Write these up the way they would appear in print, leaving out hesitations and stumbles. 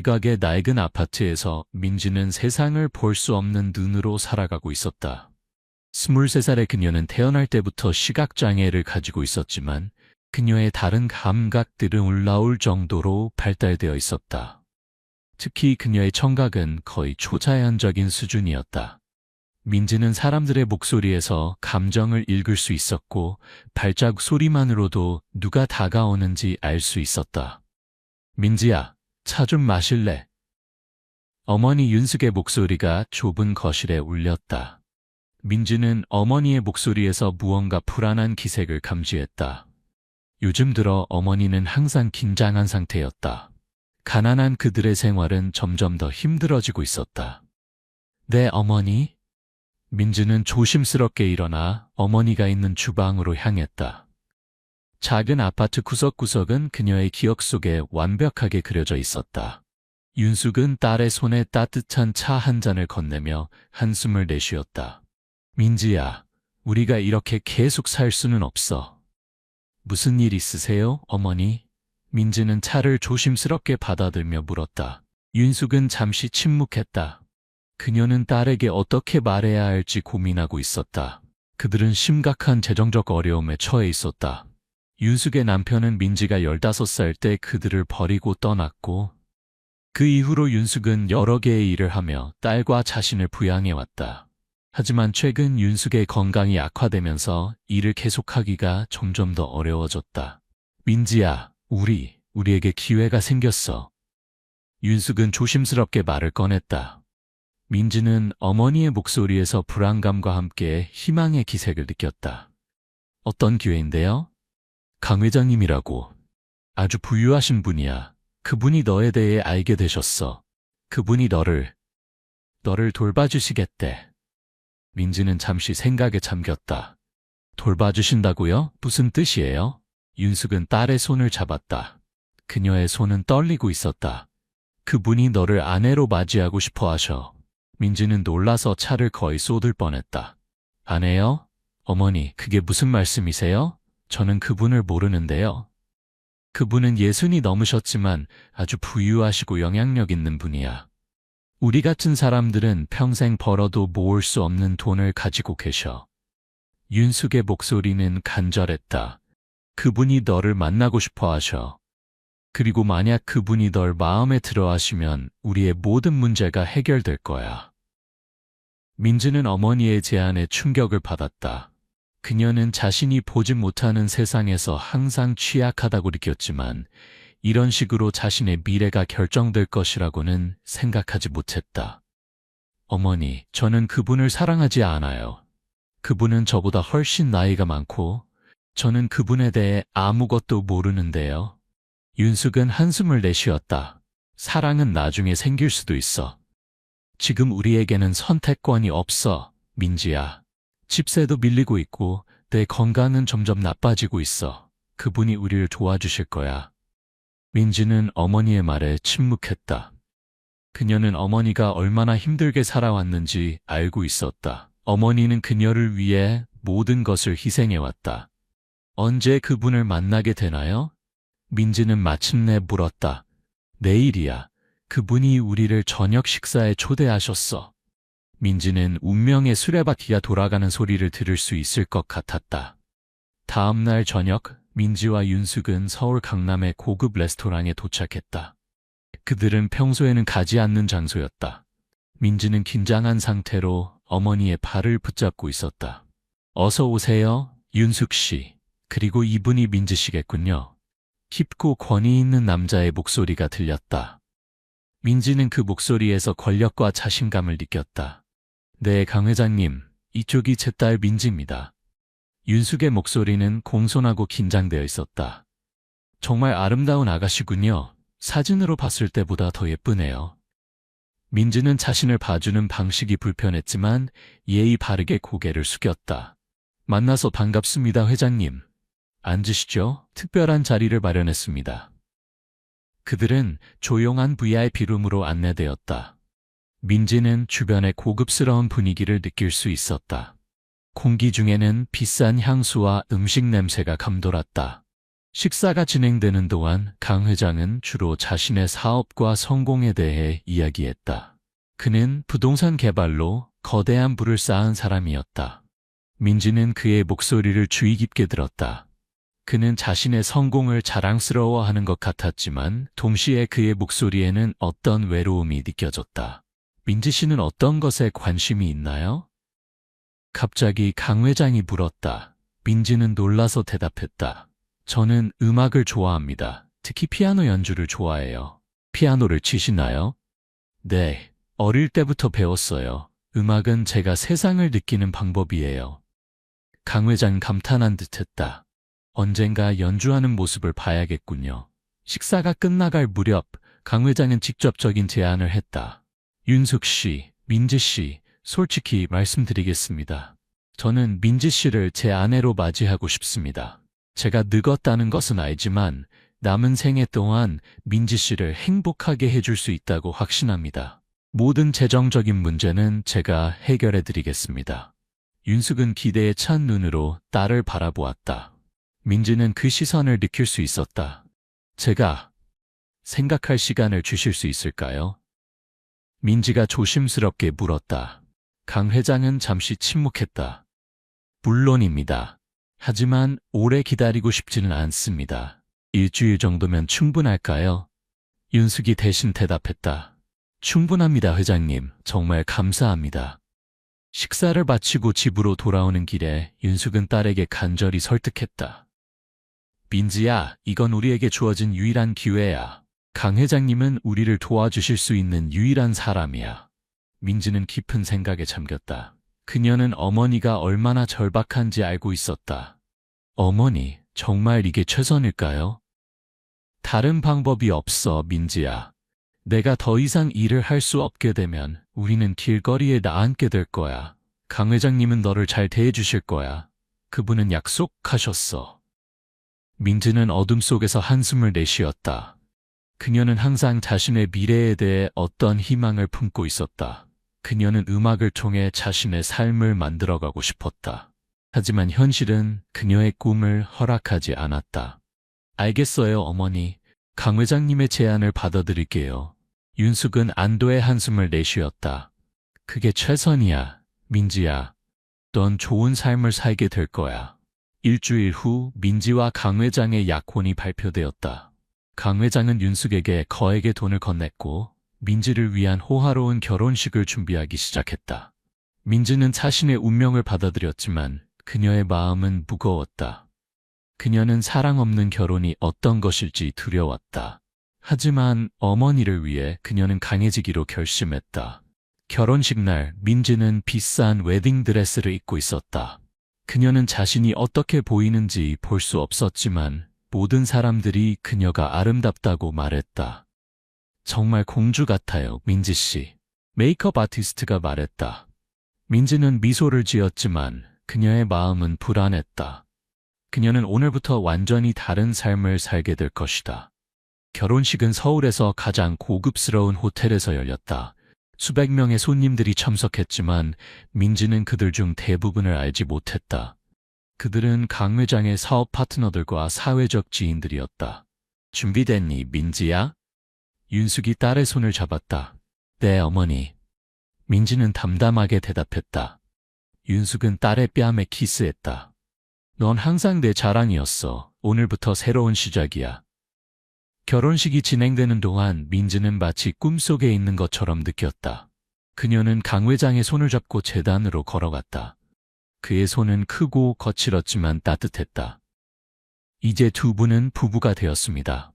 외곽의 낡은 아파트에서 민지는 세상을 볼 수 없는 눈으로 살아가고 있었다. 23살의 그녀는 태어날 때부터 시각장애를 가지고 있었지만 그녀의 다른 감각들은 놀라울 정도로 발달되어 있었다. 특히 그녀의 청각은 거의 초자연적인 수준이었다. 민지는 사람들의 목소리에서 감정을 읽을 수 있었고 발자국 소리만으로도 누가 다가오는지 알 수 있었다. 민지야, 차 좀 마실래? 어머니 윤숙의 목소리가 좁은 거실에 울렸다. 민지는 어머니의 목소리에서 무언가 불안한 기색을 감지했다. 요즘 들어 어머니는 항상 긴장한 상태였다. 가난한 그들의 생활은 점점 더 힘들어지고 있었다. 네, 어머니? 민지는 조심스럽게 일어나 어머니가 있는 주방으로 향했다. 작은 아파트 구석구석은 그녀의 기억 속에 완벽하게 그려져 있었다. 윤숙은 딸의 손에 따뜻한 차 한 잔을 건네며 한숨을 내쉬었다. 민지야, 우리가 이렇게 계속 살 수는 없어. 무슨 일 있으세요, 어머니? 민지는 차를 조심스럽게 받아들며 물었다. 윤숙은 잠시 침묵했다. 그녀는 딸에게 어떻게 말해야 할지 고민하고 있었다. 그들은 심각한 재정적 어려움에 처해 있었다. 윤숙의 남편은 민지가 15살 때 그들을 버리고 떠났고 그 이후로 윤숙은 여러 개의 일을 하며 딸과 자신을 부양해왔다. 하지만 최근 윤숙의 건강이 악화되면서 일을 계속하기가 점점 더 어려워졌다. 민지야, 우리에게 기회가 생겼어. 윤숙은 조심스럽게 말을 꺼냈다. 민지는 어머니의 목소리에서 불안감과 함께 희망의 기색을 느꼈다. 어떤 기회인데요? 강 회장님이라고. 아주 부유하신 분이야. 그분이 너에 대해 알게 되셨어. 그분이 너를 돌봐주시겠대. 민지는 잠시 생각에 잠겼다. 돌봐주신다고요? 무슨 뜻이에요? 윤숙은 딸의 손을 잡았다. 그녀의 손은 떨리고 있었다. 그분이 너를 아내로 맞이하고 싶어 하셔. 민지는 놀라서 차를 거의 쏟을 뻔했다. 아내요? 어머니, 그게 무슨 말씀이세요? 저는 그분을 모르는데요. 그분은 60이 넘으셨지만 아주 부유하시고 영향력 있는 분이야. 우리 같은 사람들은 평생 벌어도 모을 수 없는 돈을 가지고 계셔. 윤숙의 목소리는 간절했다. 그분이 너를 만나고 싶어 하셔. 그리고 만약 그분이 널 마음에 들어 하시면 우리의 모든 문제가 해결될 거야. 민지는 어머니의 제안에 충격을 받았다. 그녀는 자신이 보지 못하는 세상에서 항상 취약하다고 느꼈지만 이런 식으로 자신의 미래가 결정될 것이라고는 생각하지 못했다. 어머니, 저는 그분을 사랑하지 않아요. 그분은 저보다 훨씬 나이가 많고 저는 그분에 대해 아무것도 모르는데요. 윤숙은 한숨을 내쉬었다. 사랑은 나중에 생길 수도 있어. 지금 우리에게는 선택권이 없어, 민지야. 집세도 밀리고 있고 내 건강은 점점 나빠지고 있어. 그분이 우리를 도와주실 거야. 민지는 어머니의 말에 침묵했다. 그녀는 어머니가 얼마나 힘들게 살아왔는지 알고 있었다. 어머니는 그녀를 위해 모든 것을 희생해왔다. 언제 그분을 만나게 되나요? 민지는 마침내 물었다. 내일이야. 그분이 우리를 저녁 식사에 초대하셨어. 민지는 운명의 수레바퀴가 돌아가는 소리를 들을 수 있을 것 같았다. 다음 날 저녁, 민지와 윤숙은 서울 강남의 고급 레스토랑에 도착했다. 그들은 평소에는 가지 않는 장소였다. 민지는 긴장한 상태로 어머니의 발을 붙잡고 있었다. 어서 오세요, 윤숙 씨. 그리고 이분이 민지 씨겠군요. 깊고 권위 있는 남자의 목소리가 들렸다. 민지는 그 목소리에서 권력과 자신감을 느꼈다. 네, 강 회장님. 이쪽이 제 딸 민지입니다. 윤숙의 목소리는 공손하고 긴장되어 있었다. 정말 아름다운 아가씨군요. 사진으로 봤을 때보다 더 예쁘네요. 민지는 자신을 봐주는 방식이 불편했지만 예의 바르게 고개를 숙였다. 만나서 반갑습니다, 회장님. 앉으시죠. 특별한 자리를 마련했습니다. 그들은 조용한 VIP룸으로 안내되었다. 민지는 주변의 고급스러운 분위기를 느낄 수 있었다. 공기 중에는 비싼 향수와 음식 냄새가 감돌았다. 식사가 진행되는 동안 강 회장은 주로 자신의 사업과 성공에 대해 이야기했다. 그는 부동산 개발로 거대한 부를 쌓은 사람이었다. 민지는 그의 목소리를 주의 깊게 들었다. 그는 자신의 성공을 자랑스러워하는 것 같았지만 동시에 그의 목소리에는 어떤 외로움이 느껴졌다. 민지 씨는 어떤 것에 관심이 있나요? 갑자기 강 회장이 물었다. 민지는 놀라서 대답했다. 저는 음악을 좋아합니다. 특히 피아노 연주를 좋아해요. 피아노를 치시나요? 네, 어릴 때부터 배웠어요. 음악은 제가 세상을 느끼는 방법이에요. 강 회장 감탄한 듯했다. 언젠가 연주하는 모습을 봐야겠군요. 식사가 끝나갈 무렵 강 회장은 직접적인 제안을 했다. 윤숙 씨, 민지 씨, 솔직히 말씀드리겠습니다. 저는 민지 씨를 제 아내로 맞이하고 싶습니다. 제가 늙었다는 것은 알지만 남은 생애 동안 민지 씨를 행복하게 해줄 수 있다고 확신합니다. 모든 재정적인 문제는 제가 해결해 드리겠습니다. 윤숙은 기대에 찬 눈으로 딸을 바라보았다. 민지는 그 시선을 느낄 수 있었다. 제가 생각할 시간을 주실 수 있을까요? 민지가 조심스럽게 물었다. 강 회장은 잠시 침묵했다. 물론입니다. 하지만 오래 기다리고 싶지는 않습니다. 일주일 정도면 충분할까요? 윤숙이 대신 대답했다. 충분합니다, 회장님. 정말 감사합니다. 식사를 마치고 집으로 돌아오는 길에 윤숙은 딸에게 간절히 설득했다. 민지야, 이건 우리에게 주어진 유일한 기회야. 강 회장님은 우리를 도와주실 수 있는 유일한 사람이야. 민지는 깊은 생각에 잠겼다. 그녀는 어머니가 얼마나 절박한지 알고 있었다. 어머니, 정말 이게 최선일까요? 다른 방법이 없어, 민지야. 내가 더 이상 일을 할 수 없게 되면 우리는 길거리에 나앉게 될 거야. 강 회장님은 너를 잘 대해주실 거야. 그분은 약속하셨어. 민지는 어둠 속에서 한숨을 내쉬었다. 그녀는 항상 자신의 미래에 대해 어떤 희망을 품고 있었다. 그녀는 음악을 통해 자신의 삶을 만들어가고 싶었다. 하지만 현실은 그녀의 꿈을 허락하지 않았다. 알겠어요, 어머니. 강 회장님의 제안을 받아들일게요. 윤숙은 안도의 한숨을 내쉬었다. 그게 최선이야, 민지야. 넌 좋은 삶을 살게 될 거야. 일주일 후 민지와 강 회장의 약혼이 발표되었다. 강 회장은 윤숙에게 거액의 돈을 건넸고 민지를 위한 호화로운 결혼식을 준비하기 시작했다. 민지는 자신의 운명을 받아들였지만 그녀의 마음은 무거웠다. 그녀는 사랑 없는 결혼이 어떤 것일지 두려웠다. 하지만 어머니를 위해 그녀는 강해지기로 결심했다. 결혼식 날 민지는 비싼 웨딩드레스를 입고 있었다. 그녀는 자신이 어떻게 보이는지 볼 수 없었지만 모든 사람들이 그녀가 아름답다고 말했다. 정말 공주 같아요, 민지 씨. 메이크업 아티스트가 말했다. 민지는 미소를 지었지만 그녀의 마음은 불안했다. 그녀는 오늘부터 완전히 다른 삶을 살게 될 것이다. 결혼식은 서울에서 가장 고급스러운 호텔에서 열렸다. 수백 명의 손님들이 참석했지만 민지는 그들 중 대부분을 알지 못했다. 그들은 강 회장의 사업 파트너들과 사회적 지인들이었다. 준비됐니, 민지야? 윤숙이 딸의 손을 잡았다. 네, 어머니. 민지는 담담하게 대답했다. 윤숙은 딸의 뺨에 키스했다. 넌 항상 내 자랑이었어. 오늘부터 새로운 시작이야. 결혼식이 진행되는 동안 민지는 마치 꿈속에 있는 것처럼 느꼈다. 그녀는 강 회장의 손을 잡고 재단으로 걸어갔다. 그의 손은 크고 거칠었지만 따뜻했다. 이제 두 분은 부부가 되었습니다.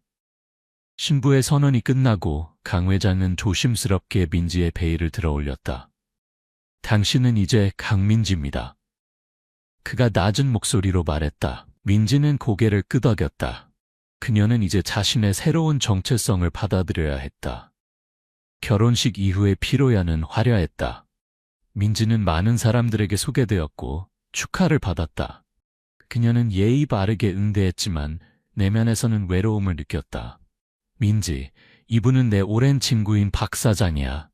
신부의 선언이 끝나고 강 회장은 조심스럽게 민지의 베일을 들어 올렸다. 당신은 이제 강민지입니다. 그가 낮은 목소리로 말했다. 민지는 고개를 끄덕였다. 그녀는 이제 자신의 새로운 정체성을 받아들여야 했다. 결혼식 이후의 피로야는 화려했다. 민지는 많은 사람들에게 소개되었고 축하를 받았다. 그녀는 예의 바르게 응대했지만 내면에서는 외로움을 느꼈다. 민지, 이분은 내 오랜 친구인 박 사장이야.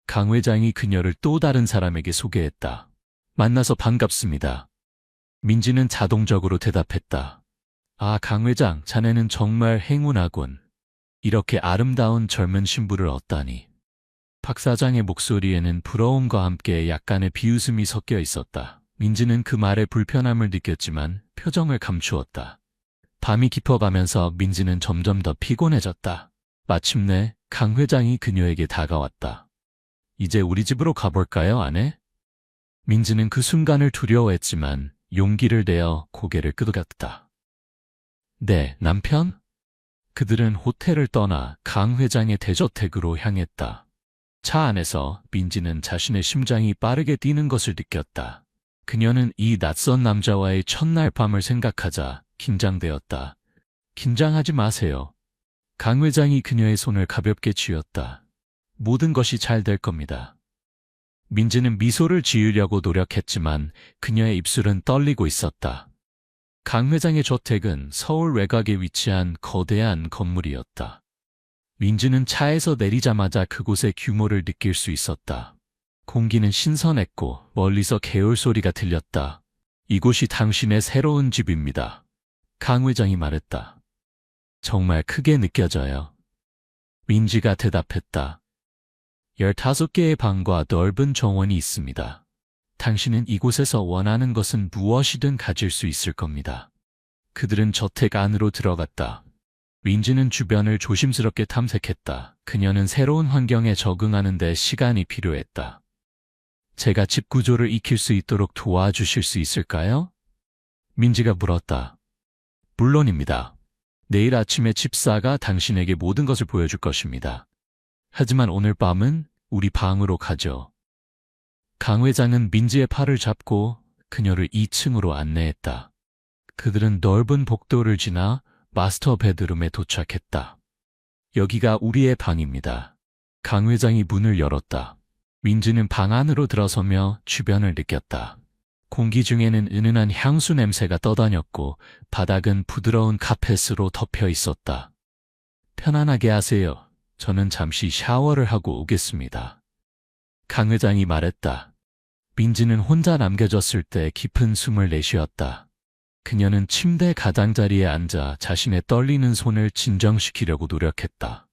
강 회장이 그녀를 또 다른 사람에게 소개했다. 만나서 반갑습니다. 민지는 자동적으로 대답했다. 아, 강 회장, 자네는 정말 행운하군. 이렇게 아름다운 젊은 신부를 얻다니. 박 사장의 목소리에는 부러움과 함께 약간의 비웃음이 섞여 있었다. 민지는 그 말에 불편함을 느꼈지만 표정을 감추었다. 밤이 깊어가면서 민지는 점점 더 피곤해졌다. 마침내 강 회장이 그녀에게 다가왔다. 이제 우리 집으로 가볼까요, 아내? 민지는 그 순간을 두려워했지만 용기를 내어 고개를 끄덕였다. 네, 남편? 그들은 호텔을 떠나 강 회장의 대저택으로 향했다. 차 안에서 민지는 자신의 심장이 빠르게 뛰는 것을 느꼈다. 그녀는 이 낯선 남자와의 첫날 밤을 생각하자 긴장되었다. 긴장하지 마세요. 강 회장이 그녀의 손을 가볍게 쥐었다. 모든 것이 잘 될 겁니다. 민지는 미소를 지으려고 노력했지만 그녀의 입술은 떨리고 있었다. 강 회장의 저택은 서울 외곽에 위치한 거대한 건물이었다. 민지는 차에서 내리자마자 그곳의 규모를 느낄 수 있었다. 공기는 신선했고 멀리서 개울 소리가 들렸다. 이곳이 당신의 새로운 집입니다. 강 회장이 말했다. 정말 크게 느껴져요. 민지가 대답했다. 15개의 방과 넓은 정원이 있습니다. 당신은 이곳에서 원하는 것은 무엇이든 가질 수 있을 겁니다. 그들은 저택 안으로 들어갔다. 민지는 주변을 조심스럽게 탐색했다. 그녀는 새로운 환경에 적응하는 데 시간이 필요했다. 제가 집 구조를 익힐 수 있도록 도와주실 수 있을까요? 민지가 물었다. 물론입니다. 내일 아침에 집사가 당신에게 모든 것을 보여줄 것입니다. 하지만 오늘 밤은 우리 방으로 가죠. 강 회장은 민지의 팔을 잡고 그녀를 2층으로 안내했다. 그들은 넓은 복도를 지나 마스터 베드룸에 도착했다. 여기가 우리의 방입니다. 강 회장이 문을 열었다. 민지는 방 안으로 들어서며 주변을 느꼈다. 공기 중에는 은은한 향수 냄새가 떠다녔고 바닥은 부드러운 카펫으로 덮여 있었다. 편안하게 하세요. 저는 잠시 샤워를 하고 오겠습니다. 강 회장이 말했다. 민지는 혼자 남겨졌을 때 깊은 숨을 내쉬었다. 그녀는 침대 가장자리에 앉아 자신의 떨리는 손을 진정시키려고 노력했다.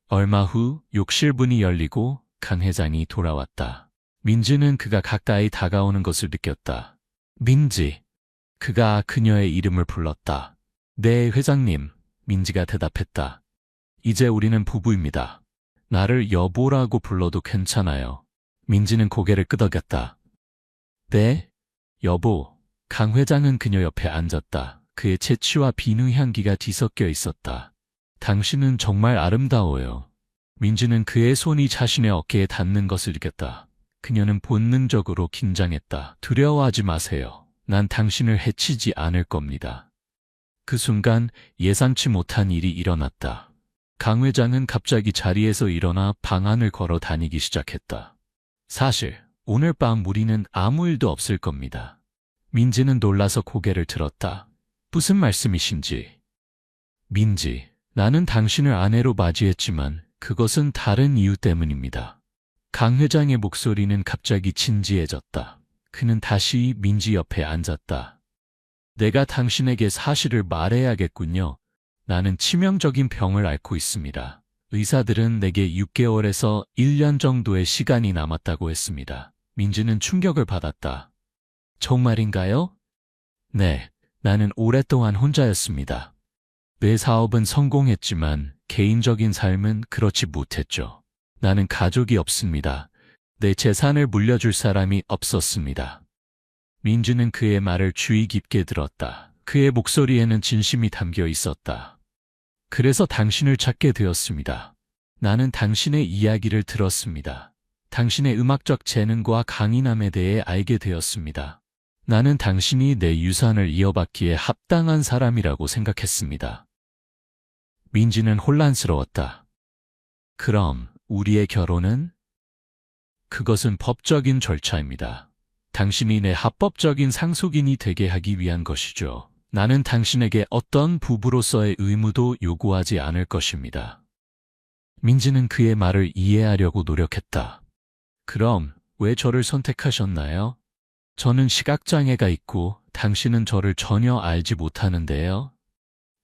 얼마 후 욕실 문이 열리고 강 회장이 돌아왔다. 민지는 그가 가까이 다가오는 것을 느꼈다. 민지. 그가 그녀의 이름을 불렀다. 네, 회장님. 민지가 대답했다. 이제 우리는 부부입니다. 나를 여보라고 불러도 괜찮아요. 민지는 고개를 끄덕였다. 네, 여보. 강 회장은 그녀 옆에 앉았다. 그의 재치와 비누 향기가 뒤섞여 있었다. 당신은 정말 아름다워요. 민지는 그의 손이 자신의 어깨에 닿는 것을 느꼈다. 그녀는 본능적으로 긴장했다. 두려워하지 마세요. 난 당신을 해치지 않을 겁니다. 그 순간 예상치 못한 일이 일어났다. 강 회장은 갑자기 자리에서 일어나 방 안을 걸어 다니기 시작했다. 사실 오늘 밤 우리는 아무 일도 없을 겁니다. 민지는 놀라서 고개를 들었다. 무슨 말씀이신지. 민지, 나는 당신을 아내로 맞이했지만 그것은 다른 이유 때문입니다. 강 회장의 목소리는 갑자기 진지해졌다. 그는 다시 민지 옆에 앉았다. 내가 당신에게 사실을 말해야겠군요. 나는 치명적인 병을 앓고 있습니다. 의사들은 내게 6개월에서 1년 정도의 시간이 남았다고 했습니다. 민지는 충격을 받았다. 정말인가요? 네, 나는 오랫동안 혼자였습니다. 내 사업은 성공했지만 개인적인 삶은 그렇지 못했죠. 나는 가족이 없습니다. 내 재산을 물려줄 사람이 없었습니다. 민주는 그의 말을 주의 깊게 들었다. 그의 목소리에는 진심이 담겨 있었다. 그래서 당신을 찾게 되었습니다. 나는 당신의 이야기를 들었습니다. 당신의 음악적 재능과 강인함에 대해 알게 되었습니다. 나는 당신이 내 유산을 이어받기에 합당한 사람이라고 생각했습니다. 민지는 혼란스러웠다. 그럼 우리의 결혼은? 그것은 법적인 절차입니다. 당신이 내 합법적인 상속인이 되게 하기 위한 것이죠. 나는 당신에게 어떤 부부로서의 의무도 요구하지 않을 것입니다. 민지는 그의 말을 이해하려고 노력했다. 그럼 왜 저를 선택하셨나요? 저는 시각장애가 있고 당신은 저를 전혀 알지 못하는데요.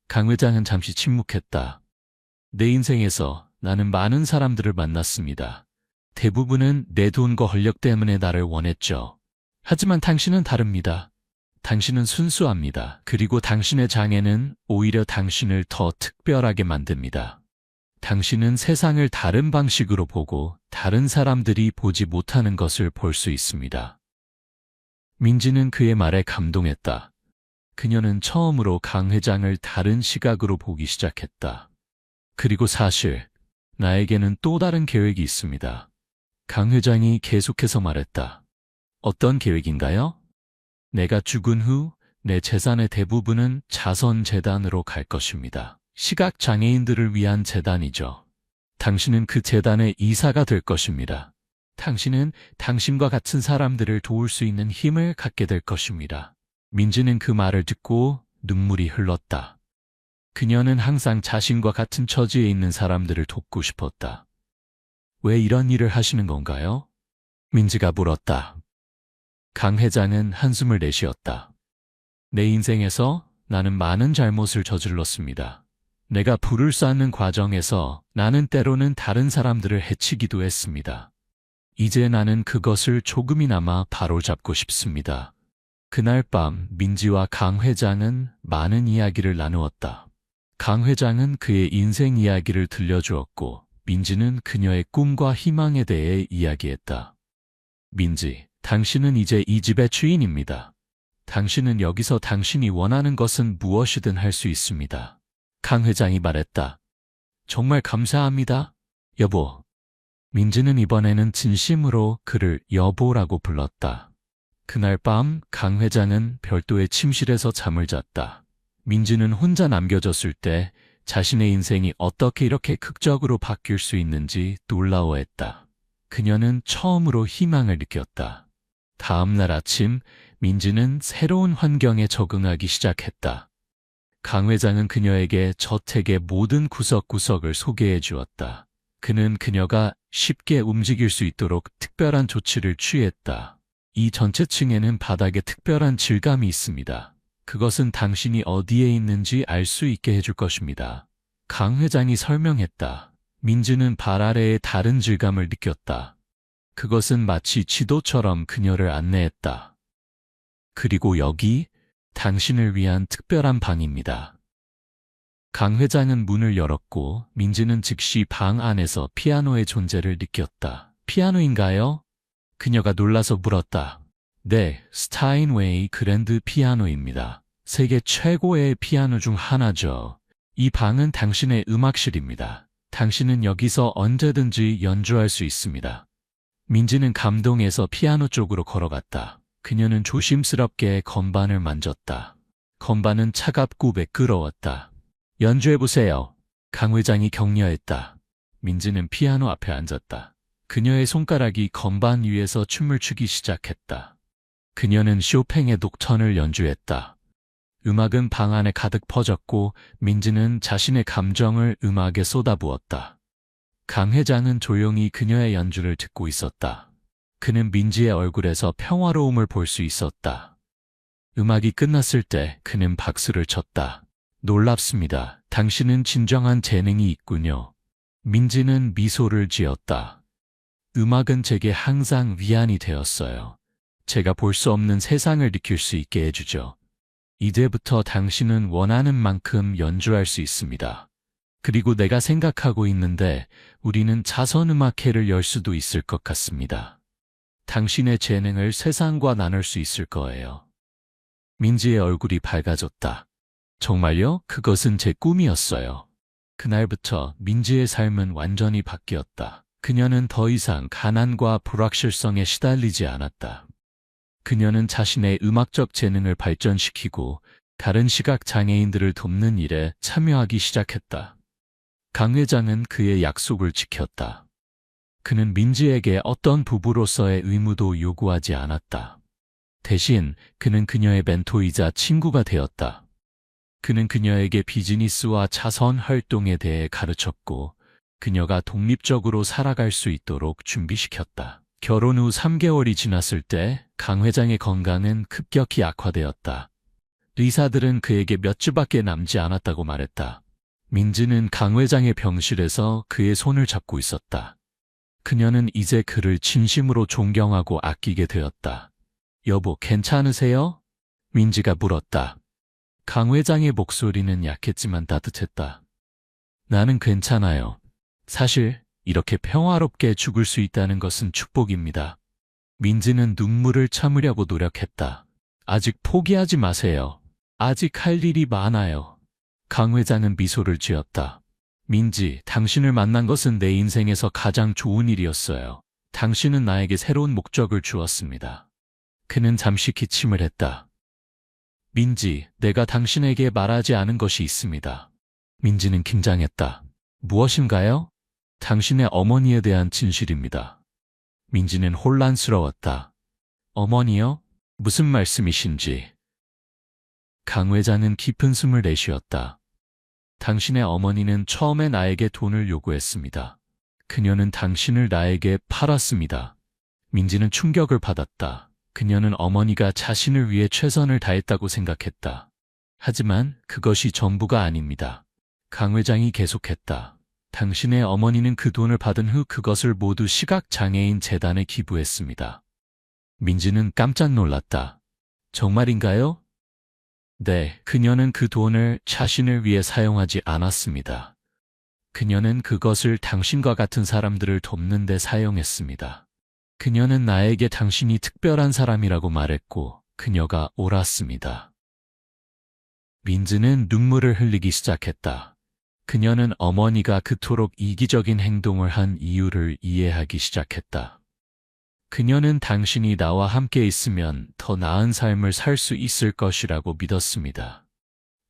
강 회장은 잠시 침묵했다. 내 인생에서 나는 많은 사람들을 만났습니다. 대부분은 내 돈과 권력 때문에 나를 원했죠. 하지만 당신은 다릅니다. 당신은 순수합니다. 그리고 당신의 장애는 오히려 당신을 더 특별하게 만듭니다. 당신은 세상을 다른 방식으로 보고 다른 사람들이 보지 못하는 것을 볼 수 있습니다. 민지는 그의 말에 감동했다. 그녀는 처음으로 강 회장을 다른 시각으로 보기 시작했다. 그리고 사실 나에게는 또 다른 계획이 있습니다. 강 회장이 계속해서 말했다. 어떤 계획인가요? 내가 죽은 후 내 재산의 대부분은 자선재단으로 갈 것입니다. 시각장애인들을 위한 재단이죠. 당신은 그 재단의 이사가 될 것입니다. 당신은 당신과 같은 사람들을 도울 수 있는 힘을 갖게 될 것입니다. 민지는 그 말을 듣고 눈물이 흘렀다. 그녀는 항상 자신과 같은 처지에 있는 사람들을 돕고 싶었다. 왜 이런 일을 하시는 건가요? 민지가 물었다. 강 회장은 한숨을 내쉬었다. 내 인생에서 나는 많은 잘못을 저질렀습니다. 내가 불을 쌓는 과정에서 나는 때로는 다른 사람들을 해치기도 했습니다. 이제 나는 그것을 조금이나마 바로잡고 싶습니다. 그날 밤 민지와 강 회장은 많은 이야기를 나누었다. 강 회장은 그의 인생 이야기를 들려주었고 민지는 그녀의 꿈과 희망에 대해 이야기했다. 민지, 당신은 이제 이 집의 주인입니다. 당신은 여기서 당신이 원하는 것은 무엇이든 할 수 있습니다. 강 회장이 말했다. 정말 감사합니다, 여보. 민지는 이번에는 진심으로 그를 여보라고 불렀다. 그날 밤 강 회장은 별도의 침실에서 잠을 잤다. 민지는 혼자 남겨졌을 때 자신의 인생이 어떻게 이렇게 극적으로 바뀔 수 있는지 놀라워했다. 그녀는 처음으로 희망을 느꼈다. 다음 날 아침 민지는 새로운 환경에 적응하기 시작했다. 강 회장은 그녀에게 저택의 모든 구석구석을 소개해 주었다. 그는 그녀가 쉽게 움직일 수 있도록 특별한 조치를 취했다. 이 전체 층에는 바닥에 특별한 질감이 있습니다. 그것은 당신이 어디에 있는지 알 수 있게 해줄 것입니다. 강 회장이 설명했다. 민지는 발 아래의 다른 질감을 느꼈다. 그것은 마치 지도처럼 그녀를 안내했다. 그리고 여기 당신을 위한 특별한 방입니다. 강 회장은 문을 열었고 민지는 즉시 방 안에서 피아노의 존재를 느꼈다. 피아노인가요? 그녀가 놀라서 물었다. 네, 스타인웨이 그랜드 피아노입니다. 세계 최고의 피아노 중 하나죠. 이 방은 당신의 음악실입니다. 당신은 여기서 언제든지 연주할 수 있습니다. 민지는 감동해서 피아노 쪽으로 걸어갔다. 그녀는 조심스럽게 건반을 만졌다. 건반은 차갑고 매끄러웠다. 연주해보세요. 강 회장이 격려했다. 민지는 피아노 앞에 앉았다. 그녀의 손가락이 건반 위에서 춤을 추기 시작했다. 그녀는 쇼팽의 녹턴을 연주했다. 음악은 방 안에 가득 퍼졌고 민지는 자신의 감정을 음악에 쏟아부었다. 강 회장은 조용히 그녀의 연주를 듣고 있었다. 그는 민지의 얼굴에서 평화로움을 볼 수 있었다. 음악이 끝났을 때 그는 박수를 쳤다. 놀랍습니다. 당신은 진정한 재능이 있군요. 민지는 미소를 지었다. 음악은 제게 항상 위안이 되었어요. 제가 볼 수 없는 세상을 느낄 수 있게 해주죠. 이제부터 당신은 원하는 만큼 연주할 수 있습니다. 그리고 내가 생각하고 있는데 우리는 자선음악회를 열 수도 있을 것 같습니다. 당신의 재능을 세상과 나눌 수 있을 거예요. 민지의 얼굴이 밝아졌다. 정말요? 그것은 제 꿈이었어요. 그날부터 민지의 삶은 완전히 바뀌었다. 그녀는 더 이상 가난과 불확실성에 시달리지 않았다. 그녀는 자신의 음악적 재능을 발전시키고 다른 시각장애인들을 돕는 일에 참여하기 시작했다. 강 회장은 그의 약속을 지켰다. 그는 민지에게 어떤 부부로서의 의무도 요구하지 않았다. 대신 그는 그녀의 멘토이자 친구가 되었다. 그는 그녀에게 비즈니스와 자선 활동에 대해 가르쳤고 그녀가 독립적으로 살아갈 수 있도록 준비시켰다. 결혼 후 3개월이 지났을 때 강 회장의 건강은 급격히 악화되었다. 의사들은 그에게 몇 주밖에 남지 않았다고 말했다. 민지는 강 회장의 병실에서 그의 손을 잡고 있었다. 그녀는 이제 그를 진심으로 존경하고 아끼게 되었다. 여보, 괜찮으세요? 민지가 물었다. 강 회장의 목소리는 약했지만 따뜻했다. 나는 괜찮아요. 사실 이렇게 평화롭게 죽을 수 있다는 것은 축복입니다. 민지는 눈물을 참으려고 노력했다. 아직 포기하지 마세요. 아직 할 일이 많아요. 강 회장은 미소를 지었다. 민지, 당신을 만난 것은 내 인생에서 가장 좋은 일이었어요. 당신은 나에게 새로운 목적을 주었습니다. 그는 잠시 기침을 했다. 민지, 내가 당신에게 말하지 않은 것이 있습니다. 민지는 긴장했다. 무엇인가요? 당신의 어머니에 대한 진실입니다. 민지는 혼란스러웠다. 어머니요? 무슨 말씀이신지. 강 회장은 깊은 숨을 내쉬었다. 당신의 어머니는 처음에 나에게 돈을 요구했습니다. 그녀는 당신을 나에게 팔았습니다. 민지는 충격을 받았다. 그녀는 어머니가 자신을 위해 최선을 다했다고 생각했다. 하지만 그것이 전부가 아닙니다. 강 회장이 계속했다. 당신의 어머니는 그 돈을 받은 후 그것을 모두 시각장애인 재단에 기부했습니다. 민지는 깜짝 놀랐다. 정말인가요? 네, 그녀는 그 돈을 자신을 위해 사용하지 않았습니다. 그녀는 그것을 당신과 같은 사람들을 돕는 데 사용했습니다. 그녀는 나에게 당신이 특별한 사람이라고 말했고 그녀가 옳았습니다. 민지는 눈물을 흘리기 시작했다. 그녀는 어머니가 그토록 이기적인 행동을 한 이유를 이해하기 시작했다. 그녀는 당신이 나와 함께 있으면 더 나은 삶을 살 수 있을 것이라고 믿었습니다.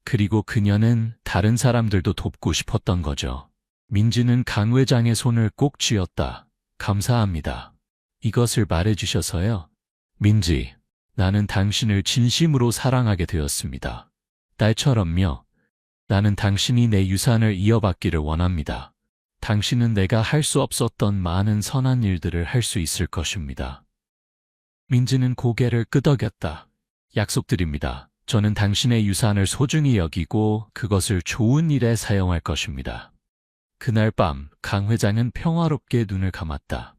그리고 그녀는 다른 사람들도 돕고 싶었던 거죠. 민지는 강 회장의 손을 꼭 쥐었다. 감사합니다. 이것을 말해주셔서요. 민지, 나는 당신을 진심으로 사랑하게 되었습니다. 딸처럼요. 나는 당신이 내 유산을 이어받기를 원합니다. 당신은 내가 할 수 없었던 많은 선한 일들을 할 수 있을 것입니다. 민지는 고개를 끄덕였다. 약속드립니다. 저는 당신의 유산을 소중히 여기고 그것을 좋은 일에 사용할 것입니다. 그날 밤 강 회장은 평화롭게 눈을 감았다.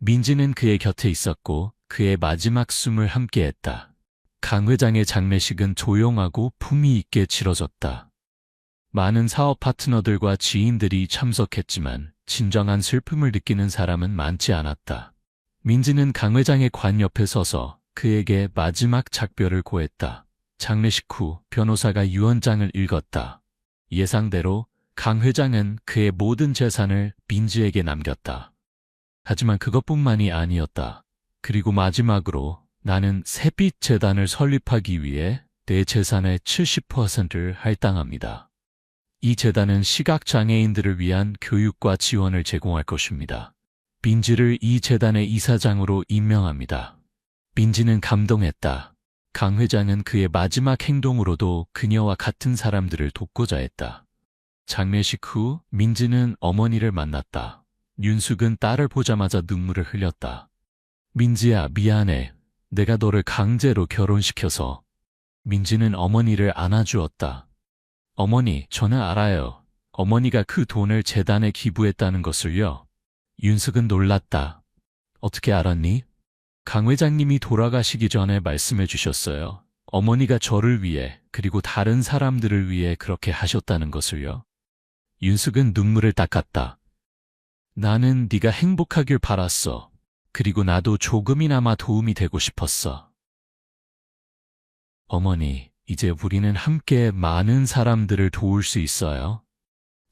민지는 그의 곁에 있었고 그의 마지막 숨을 함께했다. 강 회장의 장례식은 조용하고 품위 있게 치러졌다. 많은 사업 파트너들과 지인들이 참석했지만 진정한 슬픔을 느끼는 사람은 많지 않았다. 민지는 강 회장의 관 옆에 서서 그에게 마지막 작별을 고했다. 장례식 후 변호사가 유언장을 읽었다. 예상대로 강 회장은 그의 모든 재산을 민지에게 남겼다. 하지만 그것뿐만이 아니었다. 그리고 마지막으로 나는 샛빛 재단을 설립하기 위해 내 재산의 70%를 할당합니다. 이 재단은 시각장애인들을 위한 교육과 지원을 제공할 것입니다. 민지를 이 재단의 이사장으로 임명합니다. 민지는 감동했다. 강 회장은 그의 마지막 행동으로도 그녀와 같은 사람들을 돕고자 했다. 장례식 후 민지는 어머니를 만났다. 윤숙은 딸을 보자마자 눈물을 흘렸다. 민지야, 미안해. 내가 너를 강제로 결혼시켜서. 민지는 어머니를 안아주었다. 어머니, 저는 알아요. 어머니가 그 돈을 재단에 기부했다는 것을요. 윤숙은 놀랐다. 어떻게 알았니? 강 회장님이 돌아가시기 전에 말씀해 주셨어요. 어머니가 저를 위해 그리고 다른 사람들을 위해 그렇게 하셨다는 것을요. 윤숙은 눈물을 닦았다. 나는 네가 행복하길 바랐어. 그리고 나도 조금이나마 도움이 되고 싶었어. 어머니, 이제 우리는 함께 많은 사람들을 도울 수 있어요.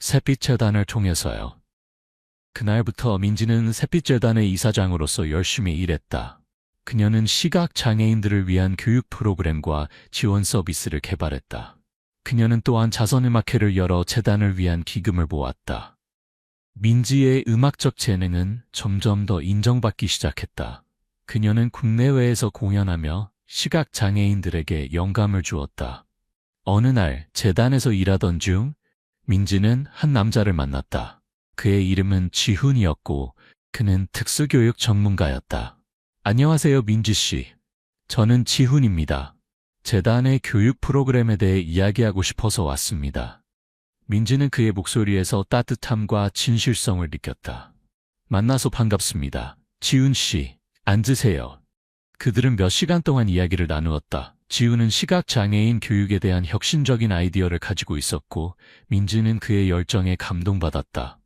샛빛 재단을 통해서요. 그날부터 민지는 샛빛 재단의 이사장으로서 열심히 일했다. 그녀는 시각장애인들을 위한 교육 프로그램과 지원 서비스를 개발했다. 그녀는 또한 자선음악회를 열어 재단을 위한 기금을 모았다. 민지의 음악적 재능은 점점 더 인정받기 시작했다. 그녀는 국내외에서 공연하며 시각장애인들에게 영감을 주었다. 어느 날 재단에서 일하던 중 민지는 한 남자를 만났다. 그의 이름은 지훈이었고 그는 특수교육 전문가였다. 안녕하세요, 민지 씨. 저는 지훈입니다. 재단의 교육 프로그램에 대해 이야기하고 싶어서 왔습니다. 민지는 그의 목소리에서 따뜻함과 진실성을 느꼈다. 만나서 반갑습니다. 지훈 씨, 앉으세요. 그들은 몇 시간 동안 이야기를 나누었다. 지훈은 시각장애인 교육에 대한 혁신적인 아이디어를 가지고 있었고, 민지는 그의 열정에 감동받았다.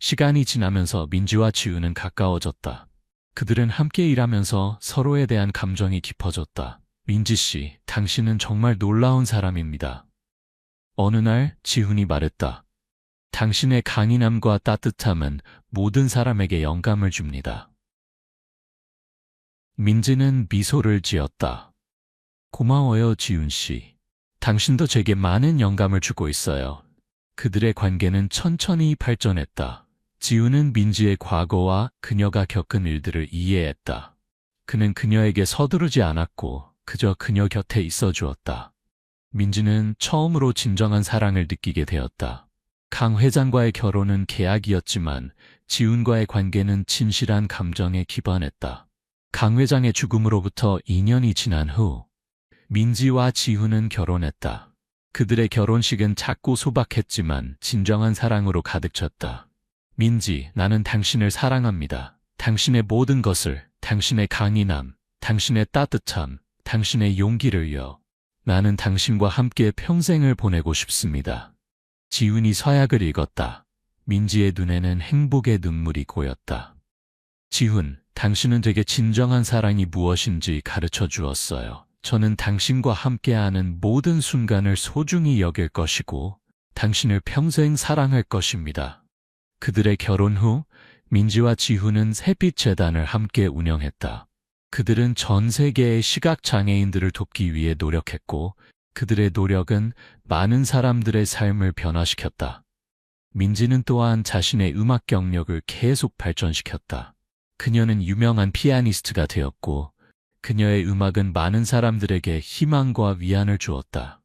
시간이 지나면서 민지와 지훈은 가까워졌다. 그들은 함께 일하면서 서로에 대한 감정이 깊어졌다. 민지 씨, 당신은 정말 놀라운 사람입니다. 어느 날 지훈이 말했다. 당신의 강인함과 따뜻함은 모든 사람에게 영감을 줍니다. 민지는 미소를 지었다. 고마워요, 지훈 씨. 당신도 제게 많은 영감을 주고 있어요. 그들의 관계는 천천히 발전했다. 지훈은 민지의 과거와 그녀가 겪은 일들을 이해했다. 그는 그녀에게 서두르지 않았고 그저 그녀 곁에 있어 주었다. 민지는 처음으로 진정한 사랑을 느끼게 되었다. 강 회장과의 결혼은 계약이었지만 지훈과의 관계는 진실한 감정에 기반했다. 강 회장의 죽음으로부터 2년이 지난 후 민지와 지훈은 결혼했다. 그들의 결혼식은 작고 소박했지만 진정한 사랑으로 가득 찼다. 민지, 나는 당신을 사랑합니다. 당신의 모든 것을, 당신의 강인함, 당신의 따뜻함, 당신의 용기를요. 나는 당신과 함께 평생을 보내고 싶습니다. 지훈이 서약을 읽었다. 민지의 눈에는 행복의 눈물이 고였다. 지훈, 당신은 되게 진정한 사랑이 무엇인지 가르쳐 주었어요. 저는 당신과 함께하는 모든 순간을 소중히 여길 것이고 당신을 평생 사랑할 것입니다. 그들의 결혼 후 민지와 지훈은 햇빛재단을 함께 운영했다. 그들은 전 세계의 시각장애인들을 돕기 위해 노력했고 그들의 노력은 많은 사람들의 삶을 변화시켰다. 민지는 또한 자신의 음악 경력을 계속 발전시켰다. 그녀는 유명한 피아니스트가 되었고 그녀의 음악은 많은 사람들에게 희망과 위안을 주었다.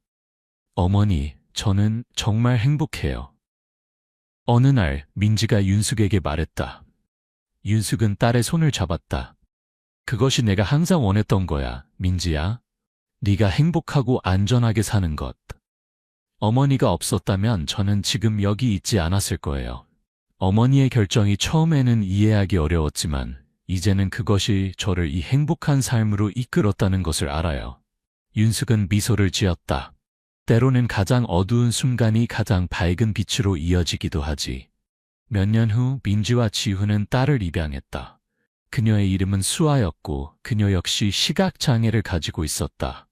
어머니, 저는 정말 행복해요. 어느 날 민지가 윤숙에게 말했다. 윤숙은 딸의 손을 잡았다. 그것이 내가 항상 원했던 거야, 민지야. 네가 행복하고 안전하게 사는 것. 어머니가 없었다면 저는 지금 여기 있지 않았을 거예요. 어머니의 결정이 처음에는 이해하기 어려웠지만 이제는 그것이 저를 이 행복한 삶으로 이끌었다는 것을 알아요. 윤숙은 미소를 지었다. 때로는 가장 어두운 순간이 가장 밝은 빛으로 이어지기도 하지. 몇 년 후 민지와 지훈은 딸을 입양했다. 그녀의 이름은 수아였고 그녀 역시 시각장애를 가지고 있었다.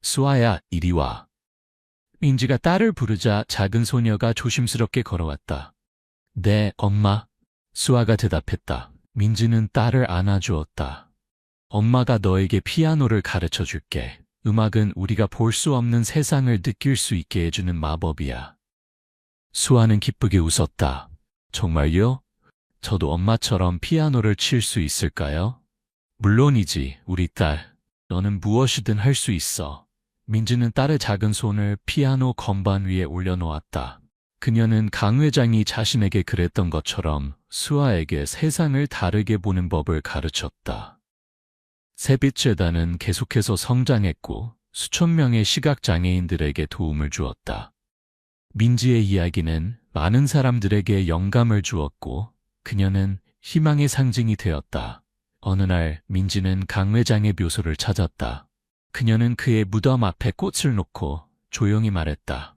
수아야, 이리 와. 민지가 딸을 부르자 작은 소녀가 조심스럽게 걸어왔다. 네, 엄마. 수아가 대답했다. 민지는 딸을 안아주었다. 엄마가 너에게 피아노를 가르쳐 줄게. 음악은 우리가 볼 수 없는 세상을 느낄 수 있게 해주는 마법이야. 수아는 기쁘게 웃었다. 정말요? 저도 엄마처럼 피아노를 칠 수 있을까요? 물론이지, 우리 딸. 너는 무엇이든 할 수 있어. 민지는 딸의 작은 손을 피아노 건반 위에 올려놓았다. 그녀는 강 회장이 자신에게 그랬던 것처럼 수아에게 세상을 다르게 보는 법을 가르쳤다. 새빛재단은 계속해서 성장했고 수천 명의 시각장애인들에게 도움을 주었다. 민지의 이야기는 많은 사람들에게 영감을 주었고 그녀는 희망의 상징이 되었다. 어느 날 민지는 강 회장의 묘소를 찾았다. 그녀는 그의 무덤 앞에 꽃을 놓고 조용히 말했다.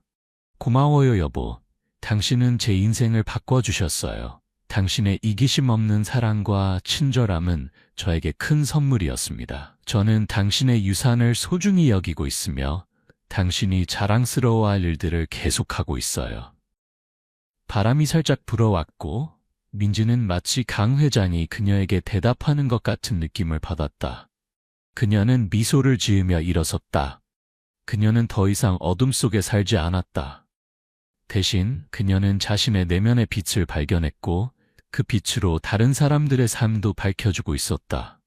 고마워요, 여보. 당신은 제 인생을 바꿔주셨어요. 당신의 이기심 없는 사랑과 친절함은 저에게 큰 선물이었습니다. 저는 당신의 유산을 소중히 여기고 있으며 당신이 자랑스러워할 일들을 계속하고 있어요. 바람이 살짝 불어왔고 민지는 마치 강 회장이 그녀에게 대답하는 것 같은 느낌을 받았다. 그녀는 미소를 지으며 일어섰다. 그녀는 더 이상 어둠 속에 살지 않았다. 대신 그녀는 자신의 내면의 빛을 발견했고 그 빛으로 다른 사람들의 삶도 밝혀주고 있었다.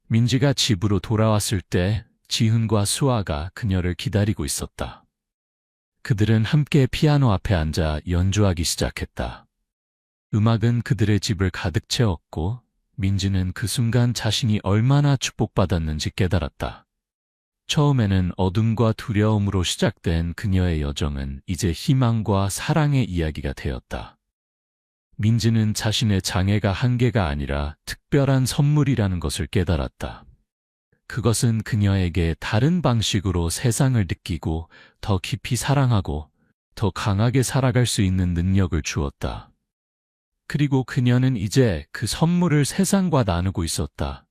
민지가 집으로 돌아왔을 때 지훈과 수아가 그녀를 기다리고 있었다. 그들은 함께 피아노 앞에 앉아 연주하기 시작했다. 음악은 그들의 집을 가득 채웠고 민지는 그 순간 자신이 얼마나 축복받았는지 깨달았다. 처음에는 어둠과 두려움으로 시작된 그녀의 여정은 이제 희망과 사랑의 이야기가 되었다. 민지는 자신의 장애가 한계가 아니라 특별한 선물이라는 것을 깨달았다. 그것은 그녀에게 다른 방식으로 세상을 느끼고 더 깊이 사랑하고 더 강하게 살아갈 수 있는 능력을 주었다. 그리고 그녀는 이제 그 선물을 세상과 나누고 있었다.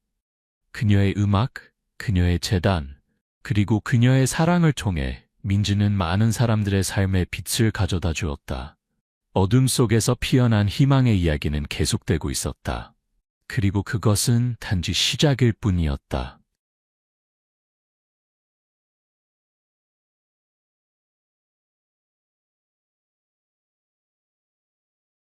그녀의 음악, 그녀의 재단, 그리고 그녀의 사랑을 통해 민지는 많은 사람들의 삶에 빛을 가져다 주었다. 어둠 속에서 피어난 희망의 이야기는 계속되고 있었다. 그리고 그것은 단지 시작일 뿐이었다.